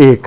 1।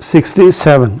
67।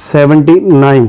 79।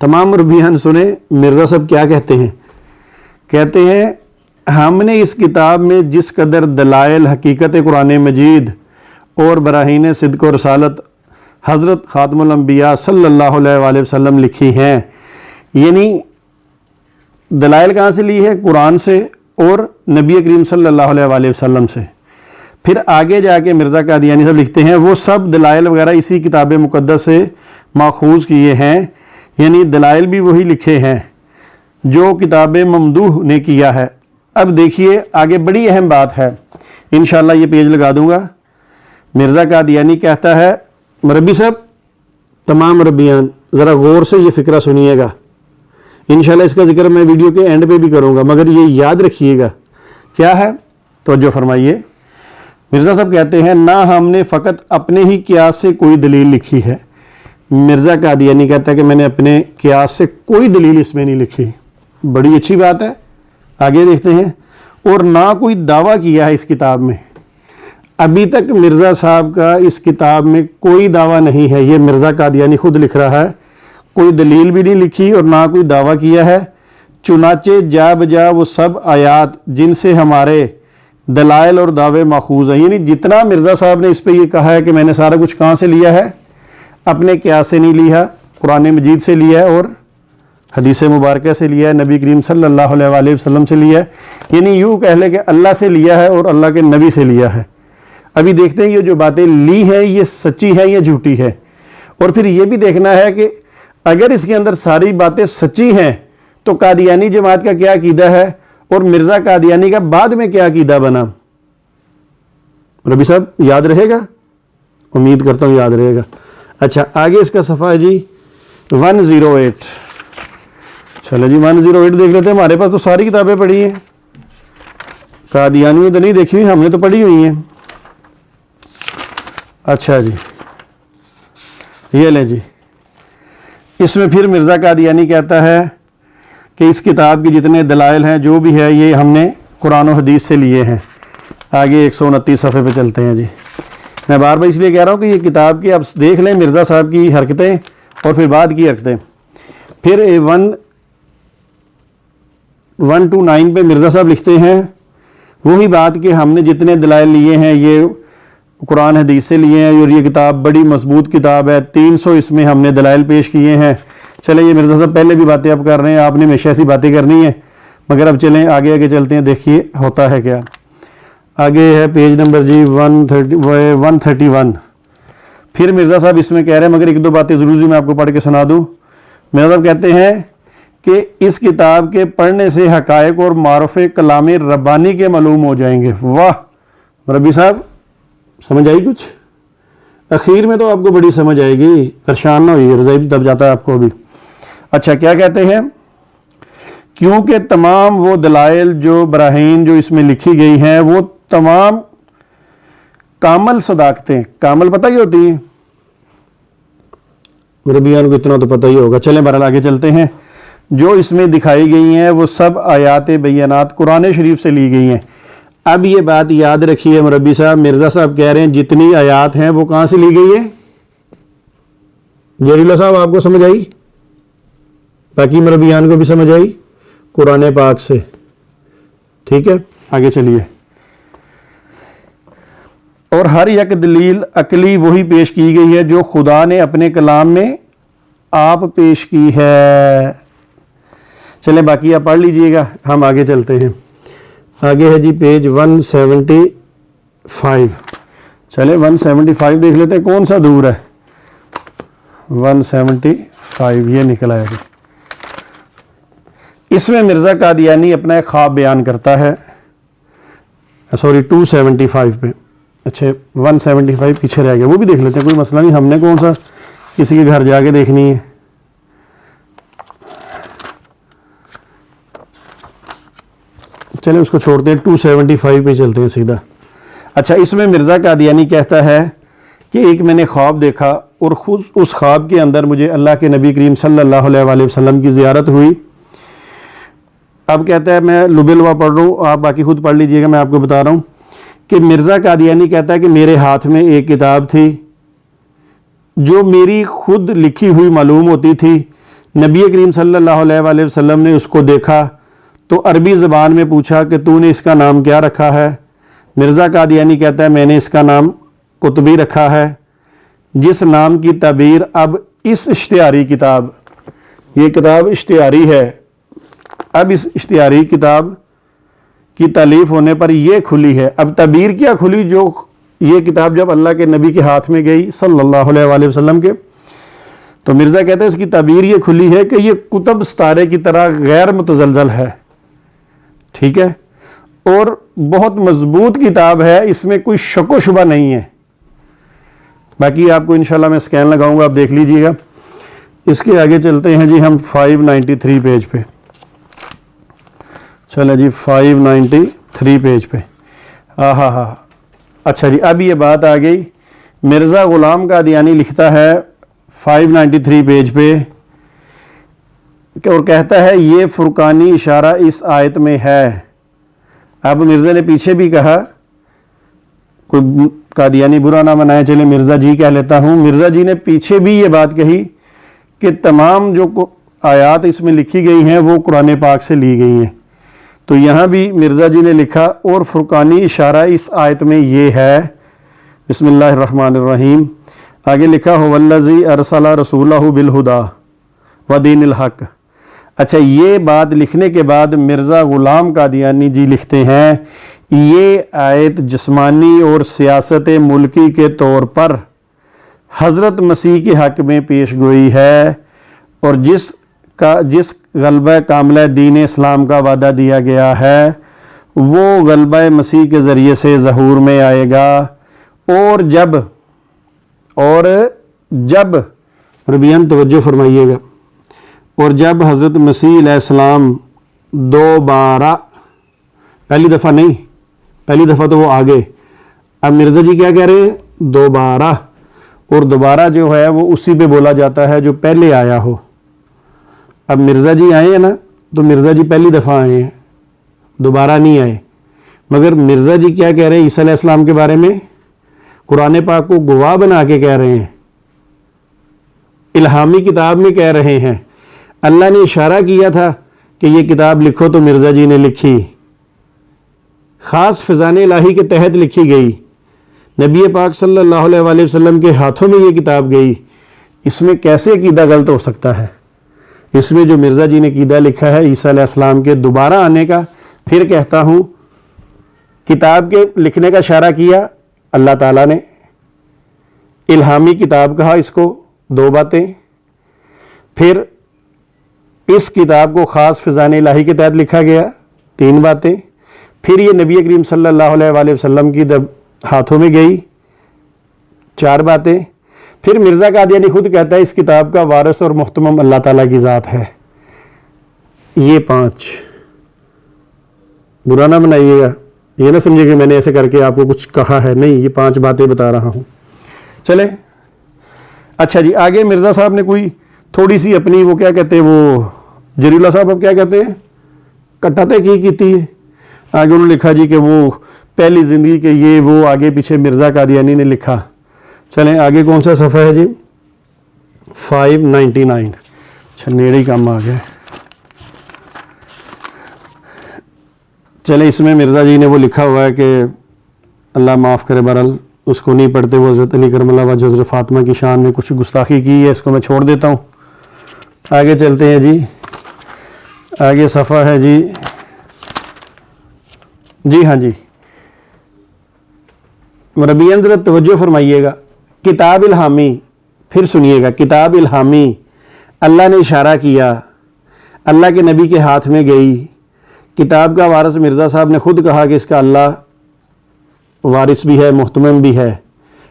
تمام مربیان سنیں مرزا صاحب کیا کہتے ہیں. کہتے ہیں ہم نے اس کتاب میں جس قدر دلائل حقیقت قرآن مجید اور براہین صدق و رسالت حضرت خاتم الانبیاء صلی اللہ علیہ وآلہ وسلم لکھی ہیں، یعنی دلائل کہاں سے لی ہے؟ قرآن سے اور نبی کریم صلی اللہ علیہ وآلہ وسلم سے. پھر آگے جا کے مرزا قادیانی صاحب لکھتے ہیں وہ سب دلائل وغیرہ اسی کتاب مقدس سے ماخوذ کیے ہیں، یعنی دلائل بھی وہی لکھے ہیں جو کتاب ممدوح نے کیا ہے. اب دیکھیے آگے بڑی اہم بات ہے، انشاءاللہ یہ پیج لگا دوں گا. مرزا قادیانی کہتا ہے، مربی صاحب تمام مربیان ذرا غور سے یہ فکرہ سنیے گا، انشاءاللہ اس کا ذکر میں ویڈیو کے اینڈ پہ بھی کروں گا، مگر یہ یاد رکھیے گا کیا ہے. توجہ فرمائیے. مرزا صاحب کہتے ہیں نہ ہم نے فقط اپنے ہی قیاس سے کوئی دلیل لکھی ہے. مرزا قادیانی کہتا ہے کہ میں نے اپنے قیاس سے کوئی دلیل اس میں نہیں لکھی. بڑی اچھی بات ہے. آگے دیکھتے ہیں. اور نہ کوئی دعویٰ کیا ہے اس کتاب میں. ابھی تک مرزا صاحب کا اس کتاب میں کوئی دعویٰ نہیں ہے، یہ مرزا قادیانی خود لکھ رہا ہے. کوئی دلیل بھی نہیں لکھی اور نہ کوئی دعویٰ کیا ہے. چنانچہ جا بجا وہ سب آیات جن سے ہمارے دلائل اور دعوے ماخوذ ہیں، یعنی جتنا مرزا صاحب نے اس پہ یہ کہا ہے کہ میں نے سارا کچھ کہاں سے لیا ہے؟ اپنے قیاس سے نہیں لیا، قرآن مجید سے لیا ہے اور حدیث مبارکہ سے لیا ہے، نبی کریم صلی اللہ علیہ وآلہ وسلم سے لیا ہے، یعنی یوں کہہ لے کہ اللہ سے لیا ہے اور اللہ کے نبی سے لیا ہے. ابھی دیکھتے ہیں یہ جو باتیں لی ہیں یہ سچی ہے یا جھوٹی ہے، اور پھر یہ بھی دیکھنا ہے کہ اگر اس کے اندر ساری باتیں سچی ہیں تو قادیانی جماعت کا کیا عقیدہ ہے اور مرزا قادیانی کا بعد میں کیا عقیدہ بنا. ربی صاحب یاد رہے گا؟ امید کرتا ہوں یاد رہے گا. اچھا آگے اس کا صفحہ ہے جی 108. چلو جی 108 دیکھ لیتے ہیں. ہمارے پاس تو ساری کتابیں پڑھی ہیں، قادیانی میں تو نہیں دیکھی ہوئی، ہم نے تو پڑھی ہوئی ہیں. اچھا جی یہ لیں جی. اس میں پھر مرزا قادیانی کہتا ہے کہ اس کتاب کی جتنے دلائل ہیں جو بھی ہے یہ ہم نے قرآن و حدیث سے لیے ہیں. آگے 129 صفحے پہ چلتے ہیں جی. میں بار بار اس لیے کہہ رہا ہوں کہ یہ کتاب کی آپ دیکھ لیں مرزا صاحب کی حرکتیں اور پھر بعد کی حرکتیں. پھر 129 پہ مرزا صاحب لکھتے ہیں وہی بات کہ ہم نے جتنے دلائل لیے ہیں یہ قرآن حدیث سے لیے ہیں اور یہ کتاب بڑی مضبوط کتاب ہے، 300 اس میں ہم نے دلائل پیش کیے ہیں. چلیں یہ مرزا صاحب پہلے بھی باتیں آپ کر رہے ہیں، آپ نے ہمیشہ ایسی باتیں کرنی ہیں، مگر اب چلیں آگے چلتے ہیں، دیکھیے ہوتا ہے کیا. آگے ہے پیج نمبر جی 131. پھر مرزا صاحب اس میں کہہ رہے ہیں، مگر ایک دو باتیں ضرور میں آپ کو پڑھ کے سنا دوں. مرزا صاحب کہتے ہیں کہ اس کتاب کے پڑھنے سے حقائق اور معرف کلام ربانی کے معلوم ہو جائیں گے. واہ ربی صاحب سمجھ آئی کچھ؟ اخیر میں تو آپ کو بڑی سمجھ آئے گی، پریشان نہ ہوئیے، رضائی دب جاتا ہے آپ کو ابھی. اچھا کیا کہتے ہیں؟ کیونکہ تمام وہ دلائل جو براہین جو اس میں لکھی گئی ہیں وہ تمام کامل صداقتیں، کامل پتہ ہی ہوتی ہیں مربیان کو، اتنا تو پتہ ہی ہوگا. چلیں بہرحال آگے چلتے ہیں. جو اس میں دکھائی گئی ہیں وہ سب آیات بینات قرآن شریف سے لی گئی ہیں. اب یہ بات یاد رکھیے مربی صاحب، مرزا صاحب کہہ رہے ہیں جتنی آیات ہیں وہ کہاں سے لی گئی ہے؟ جلیلہ صاحب آپ کو سمجھ آئی؟ باقی مربیان کو بھی سمجھ آئی؟ قرآن پاک سے. ٹھیک ہے آگے چلیے. اور ہر یک دلیل عقلی وہی پیش کی گئی ہے جو خدا نے اپنے کلام میں آپ پیش کی ہے. چلیں باقی آپ پڑھ لیجئے گا، ہم آگے چلتے ہیں. آگے ہے جی پیج 175. چلیں 175 دیکھ لیتے ہیں کون سا دور ہے. 175 یہ نکل آیا. اس میں مرزا قادیانی اپنا ایک خواب بیان کرتا ہے. سوری 275 پہ. اچھا 175 پیچھے رہ گیا، وہ بھی دیکھ لیتے ہیں، کوئی مسئلہ نہیں، ہم نے کون سا کسی کے گھر جا کے دیکھنی ہے. چلیں اس کو چھوڑتے ہیں، 275 پہ چلتے ہیں سیدھا. اچھا اس میں مرزا قادیانی کہتا ہے کہ ایک میں نے خواب دیکھا اور خود اس خواب کے اندر مجھے اللہ کے نبی کریم صلی اللہ علیہ وآلہ وسلم کی زیارت ہوئی. اب کہتا ہے میں لب لبا پڑھ رہا ہوں، آپ باقی خود پڑھ لیجئے گا، میں آپ کو بتا رہا ہوں کہ مرزا قادیانی کہتا ہے کہ میرے ہاتھ میں ایک کتاب تھی جو میری خود لکھی ہوئی معلوم ہوتی تھی، نبی کریم صلی اللہ علیہ وآلہ وسلم نے اس کو دیکھا تو عربی زبان میں پوچھا کہ تو نے اس کا نام کیا رکھا ہے؟ مرزا قادیانی کہتا ہے میں نے اس کا نام قطبی رکھا ہے، جس نام کی تعبیر اب اس اشتہاری کتاب، یہ کتاب اشتہاری ہے، اب اس اشتہاری کتاب کی تالیف ہونے پر یہ کھلی ہے۔ اب تعبیر کیا کھلی؟ جو یہ کتاب جب اللہ کے نبی کے ہاتھ میں گئی صلی اللہ علیہ وآلہ وسلم کے، تو مرزا کہتے ہیں اس کی تعبیر یہ کھلی ہے کہ یہ کتب ستارے کی طرح غیر متزلزل ہے، ٹھیک ہے، اور بہت مضبوط کتاب ہے، اس میں کوئی شک و شبہ نہیں ہے۔ باقی آپ کو انشاءاللہ میں سکین لگاؤں گا، آپ دیکھ لیجئے گا۔ اس کے آگے چلتے ہیں جی ہم 593 پیج پہ، چلیں جی 593 پیج پہ۔ اچھا جی، اب یہ بات آ گئی، مرزا غلام قادیانی لکھتا ہے 593 پیج پہ اور کہتا ہے یہ فرقانی اشارہ اس آیت میں ہے۔ اب مرزا نے پیچھے بھی کہا، کوئی قادیانی برا نہ منائے، چلے مرزا جی کہہ لیتا ہوں، مرزا جی نے پیچھے بھی یہ بات کہی کہ تمام جو آیات اس میں لکھی گئی ہیں وہ قرآن پاک سے لی گئی ہیں، تو یہاں بھی مرزا جی نے لکھا اور فرقانی اشارہ اس آیت میں یہ ہے۔ بسم اللہ الرحمن الرحیم، آگے لکھا هو الذی ارسل رسولہ بالہدی ودین الحق۔ اچھا، یہ بات لکھنے کے بعد مرزا غلام قادیانی جی لکھتے ہیں یہ آیت جسمانی اور سیاست ملکی کے طور پر حضرت مسیح کے حق میں پیش گوئی ہے، اور جس غلبہ کاملہ دین اسلام کا وعدہ دیا گیا ہے وہ غلبہ مسیح کے ذریعے سے ظہور میں آئے گا، اور جب ربیان توجہ فرمائیے گا، اور جب حضرت مسیح علیہ السلام دوبارہ، پہلی دفعہ نہیں، پہلی دفعہ تو وہ آگے، اب مرزا جی کیا کہہ رہے ہیں؟ دوبارہ، اور دوبارہ جو ہے وہ اسی پہ بولا جاتا ہے جو پہلے آیا ہو۔ اب مرزا جی آئے ہیں نا، تو مرزا جی پہلی دفعہ آئے ہیں، دوبارہ نہیں آئے، مگر مرزا جی کیا کہہ رہے ہیں عیسیٰ علیہ السلام کے بارے میں؟ قرآن پاک کو گواہ بنا کے کہہ رہے ہیں، الہامی کتاب میں کہہ رہے ہیں۔ اللہ نے اشارہ کیا تھا کہ یہ کتاب لکھو تو مرزا جی نے لکھی، خاص فیضان الہی کے تحت لکھی گئی، نبی پاک صلی اللہ علیہ وآلہ وسلم کے ہاتھوں میں یہ کتاب گئی، اس میں کیسے عقیدہ غلط ہو سکتا ہے؟ اس میں جو مرزا جی نے عقیدہ لکھا ہے عیسیٰ علیہ السلام کے دوبارہ آنے کا، پھر کہتا ہوں کتاب کے لکھنے کا اشارہ کیا اللہ تعالیٰ نے، الہامی کتاب کہا اس کو، دو باتیں، پھر اس کتاب کو خاص فیضان الہی کے تحت لکھا گیا، تین باتیں، پھر یہ نبی کریم صلی اللہ علیہ وآلہ وسلم کی ہاتھوں میں گئی، چار باتیں، پھر مرزا قادیانی خود کہتا ہے اس کتاب کا وارث اور محتمم اللہ تعالیٰ کی ذات ہے، یہ پانچ۔ برا نہ بنائیے گا، یہ نہ سمجھے کہ میں نے ایسے کر کے آپ کو کچھ کہا ہے، نہیں، یہ پانچ باتیں بتا رہا ہوں۔ چلیں، اچھا جی، آگے مرزا صاحب نے کوئی تھوڑی سی اپنی وہ کیا کہتے ہیں، وہ جری اللہ صاحب اب کیا کہتے ہیں، کٹا تحقیق کی ہے۔ آگے انہوں نے لکھا جی کہ وہ پہلی زندگی کے یہ وہ آگے پیچھے مرزا قادیانی نے لکھا۔ چلیں آگے کون سا صفحہ ہے جی؟ 599۔ اچھا، نیڑے ہی کام آ گیا۔ چلیں، اس میں مرزا جی نے وہ لکھا ہوا ہے کہ اللہ معاف کرے، بہرحال اس کو نہیں پڑھتے، وہ حضرت علی کرم اللہ وجہ حضرت فاطمہ کی شان میں کچھ گستاخی کی ہے، اس کو میں چھوڑ دیتا ہوں۔ آگے چلتے ہیں جی، آگے صفحہ ہے جی ہاں جی، ربیع اندر توجہ فرمائیے گا، کتاب الہامی، پھر سنیے گا، کتاب الہامی اللہ نے اشارہ کیا، اللہ کے نبی کے ہاتھ میں گئی، کتاب کا وارث مرزا صاحب نے خود کہا کہ اس کا اللہ وارث بھی ہے، محتمم بھی ہے،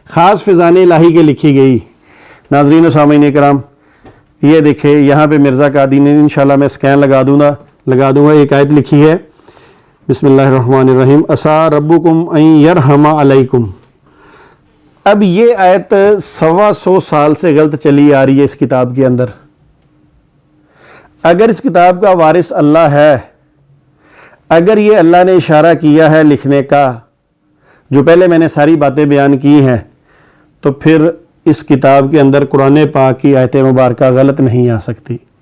خاص فیضان الہی کے لکھی گئی۔ ناظرین و سامعین اکرام، یہ دیکھیں یہاں پہ مرزا قادیانی نے انشاءاللہ میں سکین لگا دوں گا، ایک آیت لکھی ہے، بسم اللہ الرحمن الرحیم، عسیٰ ربکم ان یرحم علیکم۔ اب یہ آیت 125 سال سے غلط چلی آ رہی ہے اس کتاب کے اندر۔ اگر اس کتاب کا وارث اللہ ہے، اگر یہ اللہ نے اشارہ کیا ہے لکھنے کا، جو پہلے میں نے ساری باتیں بیان کی ہیں، تو پھر اس کتاب کے اندر قرآن پاک کی آیت مبارکہ غلط نہیں آ سکتی۔